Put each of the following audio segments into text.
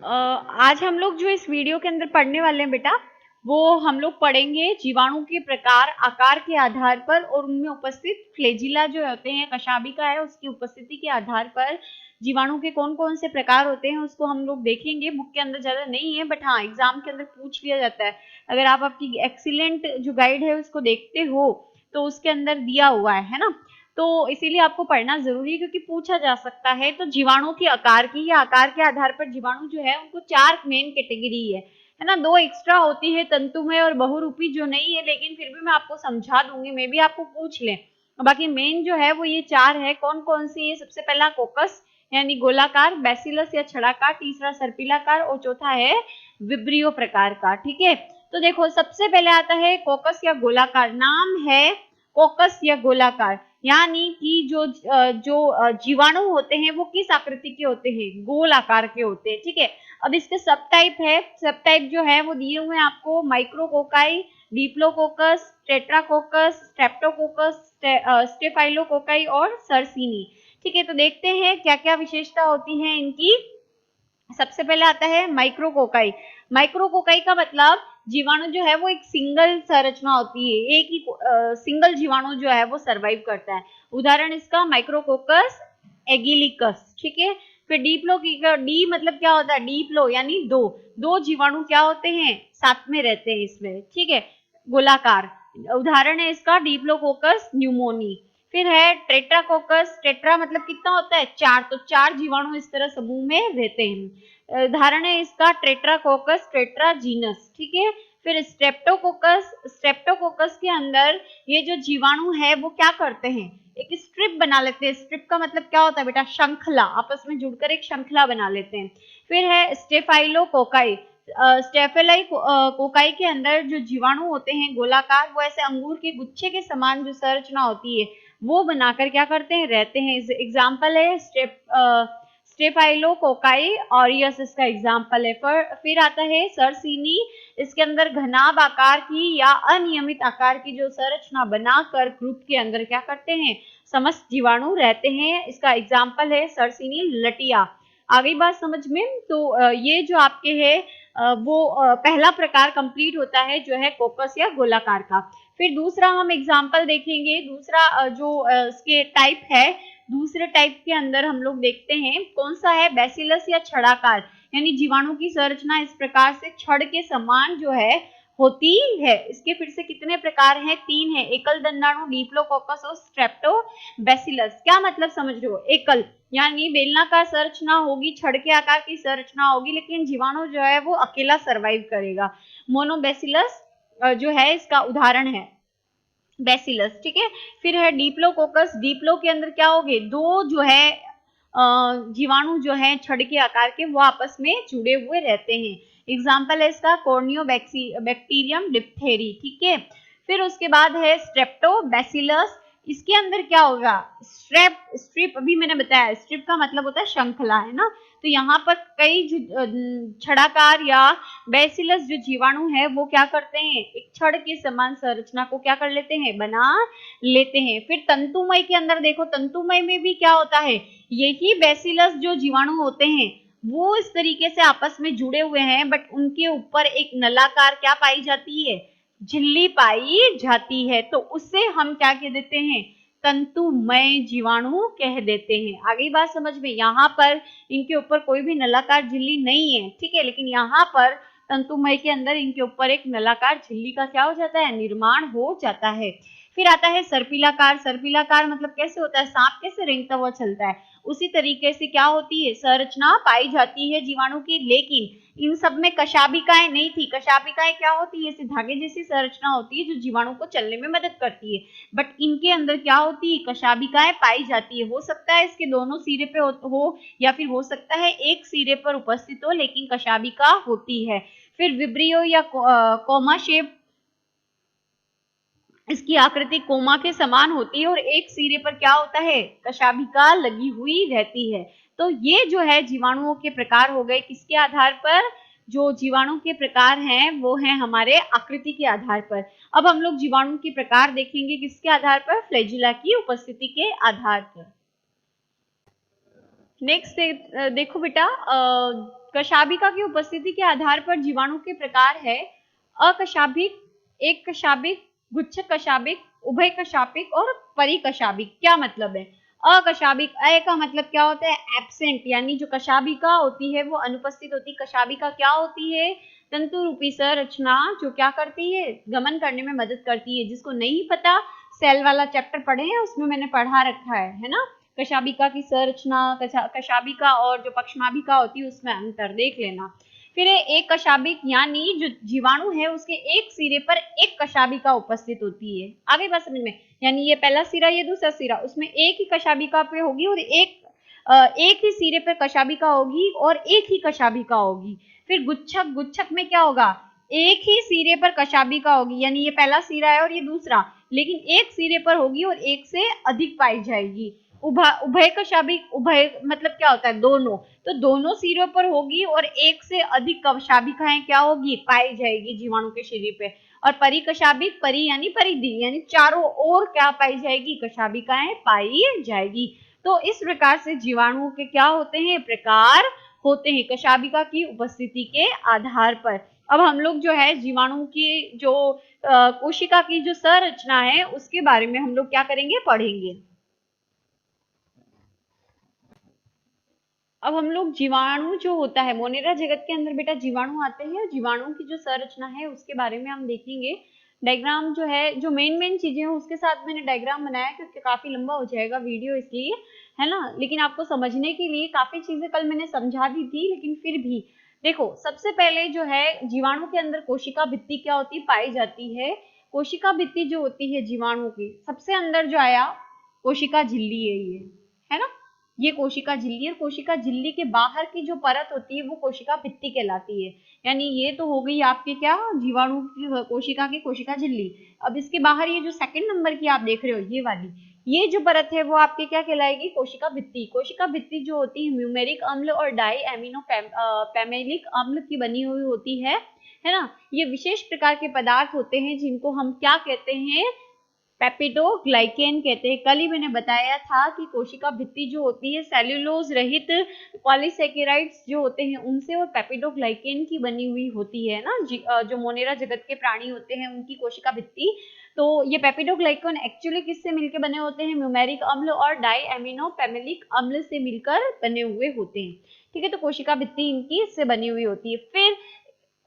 आज हम लोग जो इस वीडियो के अंदर पढ़ने वाले हैं बेटा, वो हम लोग पढ़ेंगे जीवाणु के प्रकार आकार के आधार पर और उनमें उपस्थित फ्लैजिला जो होते हैं, कशाभिका है उसकी उपस्थिति के आधार पर जीवाणु के कौन कौन से प्रकार होते हैं उसको हम लोग देखेंगे। बुक के अंदर ज्यादा नहीं है बट हाँ एग्जाम के अंदर पूछ लिया जाता है। अगर आप आपकी एक्सीलेंट जो गाइड है उसको देखते हो तो उसके अंदर दिया हुआ है ना, तो इसीलिए आपको पढ़ना जरूरी है क्योंकि पूछा जा सकता है। तो जीवाणु के आकार की या आकार के आधार पर जीवाणु जो है उनको चार मेन कैटेगरी है ना। दो एक्स्ट्रा होती है, तंतुमय और बहुरूपी, जो नहीं है लेकिन फिर भी मैं आपको समझा दूंगी, मे भी आपको पूछ लें। बाकी मेन जो है वो ये चार है। कौन कौन सी है? सबसे पहला कोकस यानी गोलाकार, बैसिलस या छड़ाकार, तीसरा सर्पिलाकार और चौथा है विब्रियो प्रकार का। ठीक है, तो देखो सबसे पहले आता है कोकस या गोलाकार। नाम है कोकस या गोलाकार, यानी कि जो जीवाणु होते हैं वो किस आकृति के होते हैं? गोल आकार के होते हैं। ठीक है, अब इसके सब टाइप है। सब टाइप जो है वो दिए हुए हैं आपको, माइक्रोकोकाई, डिप्लोकोकस, टेट्राकोकस, स्ट्रेप्टोकोकस, स्टेफाइलोकोकाई और सरसीनी। ठीक है, तो देखते हैं क्या क्या विशेषता होती है इनकी। सबसे पहले आता है माइक्रोकोकाई। माइक्रोकोकाई का मतलब जीवाणु जो है वो एक सिंगल संरचना होती है, एक ही सिंगल जीवाणु जो है वो सरवाइव करता है। उदाहरण इसका माइक्रोकोकस एगिलिकस। ठीक है, फिर डीप्लो की डी मतलब क्या होता है? डीप्लो यानी दो दो जीवाणु क्या होते हैं? साथ में रहते हैं इसमें। ठीक है, गोलाकार। उदाहरण है इसका डिप्लोकोकस न्यूमोनी। फिर है टेट्राकोकस। टेट्रा मतलब कितना होता है? चार, तो चार जीवाणु इस तरह समूह में रहते हैं। उदाहरण है इसका टेट्राकोकस टेट्राजीनस। ठीक है, फिर स्ट्रेप्टोकोकस। स्ट्रेप्टोकोकस के अंदर ये जो जीवाणु है वो क्या करते हैं? एक स्ट्रिप बना लेते हैं। स्ट्रिप का मतलब क्या होता है बेटा? श्रृंखला, आपस में जुड़कर एक श्रृंखला बना लेते हैं। फिर है स्टेफाइलोकोकाई। स्टेफेलाई कोकाई के अंदर जो जीवाणु होते हैं गोलाकार, वो ऐसे अंगूर के गुच्छे के समान जो संरचना होती है वो बनाकर क्या करते हैं? रहते हैं। एग्जाम्पल है स्टेफाइलोकोकाई ऑरियस, इसका एग्जाम्पल है। फिर आता है सरसीनी। इसके अंदर घनाभ आकार की या अनियमित आकार की जो संरचना बनाकर ग्रुप के अंदर क्या करते हैं? समस्त जीवाणु रहते हैं। इसका एग्जाम्पल है सरसीनी लटिया। आ गई बात समझ में? तो ये जो आपके है वो पहला प्रकार कंप्लीट होता है जो है कोकस या गोलाकार का। फिर दूसरा हम एग्जाम्पल देखेंगे। दूसरा जो इसके टाइप है, दूसरे टाइप के अंदर हम लोग देखते हैं कौन सा है? बैसिलस या छड़ाकार, यानी जीवाणु की संरचना इस प्रकार से छड़ के समान जो है होती है। इसके फिर से कितने प्रकार हैं? तीन है, एकल दंडाणु, डिप्लोकोकस और स्ट्रेप्टोबैसिलस। क्या मतलब समझ रहे हो? एकल यानी बेलनाकार संरचना होगी, छड़ के आकार की संरचना होगी, लेकिन जीवाणु जो है वो अकेला सरवाइव करेगा। मोनोबैसिलस जो है इसका उदाहरण है बैसिलस। ठीक है, फिर है डिप्लोकोकस। डिप्लो के अंदर क्या होगे? दो जो है जीवाणु जो है छड़ के आकार के वो आपस में जुड़े हुए रहते हैं। एग्जाम्पल है इसका कॉर्नियोबैक्टीरियम डिप्थेरी। ठीक है, फिर उसके बाद है स्ट्रेप्टोबैसिलस। इसके अंदर क्या होगा? स्ट्रिप अभी मैंने बताया, स्ट्रिप का मतलब होता है श्रृंखला, है ना। तो यहाँ पर कई छड़ाकार या बैसिलस जो जीवाणु है वो क्या करते हैं? एक छड़ के समान संरचना को क्या कर लेते हैं? बना लेते हैं। फिर तंतुमय के अंदर देखो, तंतुमय में भी क्या होता है? यही बैसिलस जो जीवाणु होते हैं वो इस तरीके से आपस में जुड़े हुए हैं, बट उनके ऊपर एक नलाकार क्या पाई जाती है? झिल्ली पाई जाती है, तो उससे हम क्या कह देते हैं? तंतुमय जीवाणु कह देते हैं। आगे बात समझ में? यहाँ पर इनके ऊपर कोई भी नलाकार झिल्ली नहीं है। ठीक है, लेकिन यहाँ पर तंतुमय के अंदर इनके ऊपर एक नलाकार झिल्ली का क्या हो जाता है? निर्माण हो जाता है। फिर आता है सर्पिलाकार। सर्पिलाकार मतलब कैसे होता है? सांप कैसे रेंगता हुआ चलता है, उसी तरीके से क्या होती है? संरचना पाई जाती है जीवाणु की, लेकिन इन सब में कशाभिकाएं नहीं थी। कशाभिकाएं क्या होती है? ऐसे धागे जैसी संरचना होती है जो जीवाणु को चलने में मदद करती है, बट इनके अंदर क्या होती है? कशाभिकाएं पाई जाती है। हो सकता है इसके दोनों सिरे पे हो या फिर हो सकता है एक सिरे पर उपस्थित हो, लेकिन कशाभिका होती है। फिर विब्रियो या कोमा शेप, इसकी आकृति कोमा के समान होती है और एक सिरे पर क्या होता है? कशाभिका लगी हुई रहती है। तो ये जो है जीवाणुओं के प्रकार हो गए। किसके आधार पर? जो जीवाणु के प्रकार हैं वो हैं हमारे आकृति के आधार पर। अब हम लोग जीवाणु के प्रकार देखेंगे किसके आधार पर? फ्लैजिला की उपस्थिति के आधार पर। नेक्स्ट देखो बेटा, कशाभिका की उपस्थिति के आधार पर जीवाणु के प्रकार है अकशाभिक, एक कशाभिक, गुच्छ कशाभिक, उभय कशाभिक और परिकशाभिक। क्या मतलब है? अकशाभिक, अ का मतलब क्या होता है? एब्सेंट, यानी जो कशाभिका होती है वो अनुपस्थित होती है। कशाभिका क्या होती है? तंतु रूपी संरचना जो क्या करती है? गमन करने में मदद करती है। जिसको नहीं पता, सेल वाला चैप्टर पढ़े हैं, उसमें मैंने पढ़ा रखा है ना। कशाभिका की संरचना, कशाभिका और जो पक्षमाभिका होती है उसमें अंतर देख लेना। फिर एक कशाभिक, यानी जो जीवाणु है उसके एक सिरे पर एक कशाभिका उपस्थित होती है। आगे बात समझ में? यानी ये पहला सिरा, ये दूसरा सिरा, उसमें एक ही कशाभिका पे होगी और एक ही सिरे पर कशाभिका होगी और एक ही कशाभिका होगी। फिर गुच्छक, गुच्छक में क्या होगा? एक ही सिरे पर कशाभिका होगी, यानी ये पहला सिरा है और ये दूसरा, लेकिन एक सिरे पर होगी और एक से अधिक पाई जाएगी। उभय कशाभिक, उभय मतलब क्या होता है? दोनों, तो दोनों सिरों पर होगी और एक से अधिक कशाभिकाएं क्या होगी? पाई जाएगी जीवाणु के शरीर पे। और परिकशाभिक, परि यानी परिधि, यानी चारों ओर क्या पाई जाएगी? कशाभिकाएं पाई जाएगी। तो इस प्रकार से जीवाणुओं के क्या होते हैं? प्रकार होते हैं कशाभिका की उपस्थिति के आधार पर। अब हम लोग जो है जीवाणु की जो कोशिका की जो संरचना है उसके बारे में हम लोग क्या करेंगे? पढ़ेंगे। अब हम लोग जीवाणु जो होता है, मोनेरा जगत के अंदर बेटा जीवाणु आते हैं, जीवाणु की जो संरचना है उसके बारे में हम देखेंगे। डायग्राम जो है, जो मेन चीजें हैं उसके साथ मैंने डायग्राम बनाया क्योंकि काफी लंबा हो जाएगा वीडियो इसलिए, है ना। लेकिन आपको समझने के लिए काफी चीजें कल मैंने समझा दी थी, लेकिन फिर भी देखो, सबसे पहले जो है जीवाणु के अंदर कोशिका भित्ति क्या होती है? पाई जाती है। कोशिका भित्ति जो होती है जीवाणु की, सबसे अंदर जो आया कोशिका झिल्ली है ये, है ना। ये कोशिका झिल्ली, और कोशिका झिल्ली के बाहर की जो परत होती है वो कोशिका भित्ति कहलाती है। यानी ये तो हो गई आपके क्या? जीवाणु की कोशिका की कोशिका झिल्ली। अब इसके बाहर ये जो सेकंड नंबर की आप देख रहे हो, ये वाली, ये जो परत है वो आपके क्या कहलाएगी? कोशिका भित्ति। कोशिका भित्ति जो होती है म्यूमेरिक अम्ल और डाई एमिनो पैमेलिक अम्ल की बनी हुई होती है ना। ये विशेष प्रकार के पदार्थ होते हैं जिनको हम क्या कहते हैं? पेप्टिडोग्लाइकेन कहते हैं। कल ही मैंने बताया था कि कोशिका भित्ति जो होती है सेल्यूलोज रहित पॉलीसेकेराइड्स जो होते हैं उनसे और पेप्टिडोग्लाइकेन की बनी हुई होती है ना। जो मोनेरा जगत के प्राणी होते हैं उनकी कोशिका भित्ति, तो ये पेप्टिडोग्लाइकेन एक्चुअली किससे मिलकर बने होते हैं? म्यूमेरिक अम्ल और डाई एमिनो पैमेलिक अम्ल से मिलकर बने हुए होते हैं। ठीक है, तो कोशिका भित्ति इनकी इससे बनी हुई होती है। फिर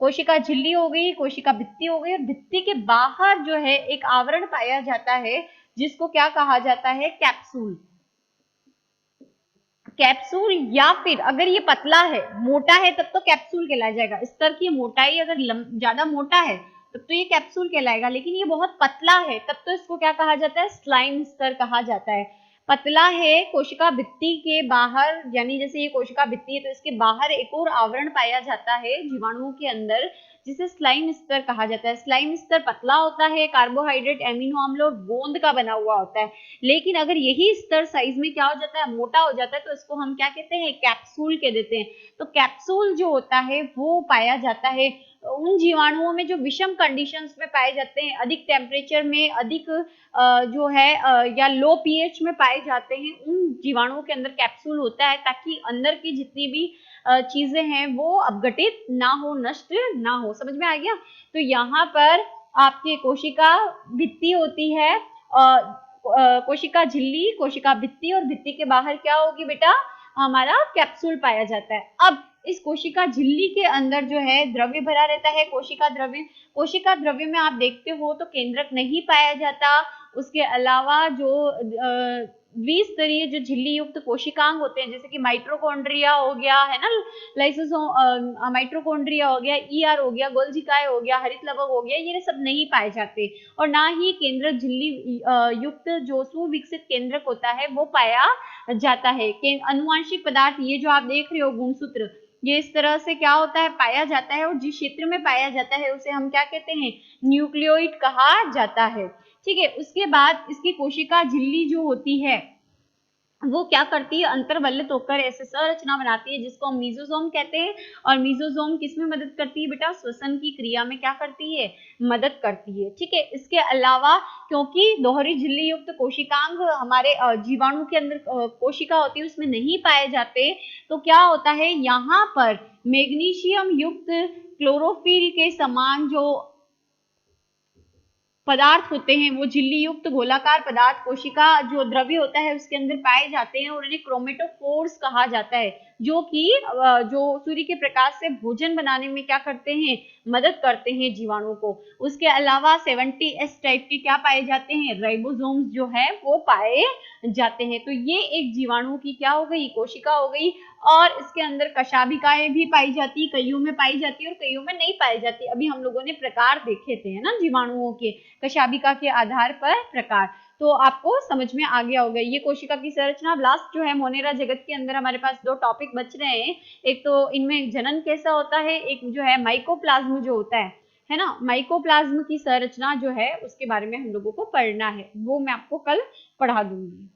कोशिका झिल्ली हो गई, कोशिका भित्ति हो गई, और भित्ति के बाहर जो है एक आवरण पाया जाता है जिसको क्या कहा जाता है? कैप्सूल। कैप्सूल, या फिर अगर ये पतला है, मोटा है, तब तो कैप्सूल कहलाया जाएगा। स्तर की मोटाई अगर ज्यादा मोटा है तब तो ये कैप्सूल कहलाएगा, लेकिन ये बहुत पतला है तब तो इसको क्या कहा जाता है? स्लाइम स्तर कहा जाता है। पतला है, कोशिका भित्ति के बाहर, यानी जैसे ये कोशिका भित्ति है तो इसके बाहर एक और आवरण पाया जाता है जीवाणुओं के अंदर जिसे स्लाइम स्तर कहा जाता है। स्लाइम स्तर पतला होता है, कार्बोहाइड्रेट, एमिनो अम्ल और गोंद का बना हुआ होता है। लेकिन अगर यही स्तर साइज में क्या हो जाता है? मोटा हो जाता है, तो इसको हम क्या कहते हैं? कैप्सूल कह देते हैं। तो कैप्सूल जो होता है वो पाया जाता है उन जीवाणुओं में जो विषम कंडीशंस में पाए जाते हैं, अधिक टेम्परेचर में, अधिक जो है या लो पीएच में पाए जाते हैं, उन जीवाणुओं के अंदर कैप्सूल होता है ताकि अंदर की जितनी भी चीजें हैं वो अपघटित ना हो, नष्ट ना हो। समझ में आ गया? तो यहाँ पर आपकी कोशिका भित्ति होती है, कोशिका झिल्ली, कोशिका भित्ति, और भित्ति के बाहर क्या होगी बेटा? हमारा कैप्सूल पाया जाता है। अब इस कोशिका झिल्ली के अंदर जो है द्रव्य भरा रहता है, कोशिका द्रव्य। कोशिका द्रव्य में आप देखते हो तो केंद्रक नहीं पाया जाता। उसके अलावा जो द्विस्तरीय जो झिल्ली युक्त कोशिकांग होते हैं, जैसे कि माइटोकॉन्ड्रिया हो गया, है ना, लाइसोसोम, माइटोकॉन्ड्रिया हो गया, ईआर हो गया, गोल्जिकाय हो गया, हरित लवक हो गया, ये सब नहीं पाए जाते। और ना ही केंद्रक झिल्ली युक्त जो सुविकसित केंद्रक होता है वो पाया जाता है। अनुवांशिक पदार्थ, ये जो आप देख रहे हो गुणसूत्र, ये इस तरह से क्या होता है? पाया जाता है, और जिस क्षेत्र में पाया जाता है उसे हम क्या कहते हैं? न्यूक्लियोइड कहा जाता है। ठीक है, उसके बाद इसकी कोशिका झिल्ली जो होती है वो क्या करती है, अंतर्वलित होकर ऐसे संरचना बनाती है जिसको हम मीजोसोम कहते हैं। और मीजोसोम किसमें मदद करती है बेटा, श्वसन की क्रिया में क्या करती है, मदद करती है। ठीक है, इसके अलावा क्योंकि दोहरी झिल्ली युक्त कोशिकांग हमारे जीवाणु के अंदर कोशिका होती है उसमें नहीं पाए जाते, तो क्या होता है यहाँ पर मैग्नीशियम युक्त क्लोरोफिल के समान जो पदार्थ होते हैं, वो झिल्ली युक्त गोलाकार पदार्थ कोशिका जो द्रव्य होता है उसके अंदर पाए जाते हैं, और इन्हें क्रोमेटोफोर्स कहा जाता है, जो कि जो सूर्य के प्रकाश से भोजन बनाने में क्या करते हैं, मदद करते हैं जीवाणु को। उसके अलावा 70S टाइप के क्या पाए जाते हैं, राइबोसोम्स जो है वो पाए जाते हैं। तो ये एक जीवाणु की क्या हो गई, कोशिका हो गई। और इसके अंदर कशाभिकाएं भी पाई जाती, कईयों में पाई जाती है और कईयों में नहीं पाई जाती। अभी हम लोगों ने प्रकार देखे थे, है ना, जीवाणुओं के कशाभिका के आधार पर प्रकार। तो आपको समझ में आ गया होगा ये कोशिका की संरचना। लास्ट जो है मोनेरा जगत के अंदर हमारे पास दो टॉपिक बच रहे हैं। एक तो इनमें जनन कैसा होता है, एक जो है माइकोप्लाज्म जो होता है ना, माइकोप्लाज्म की संरचना जो है उसके बारे में हम लोगों को पढ़ना है, वो मैं आपको कल पढ़ा दूंगी।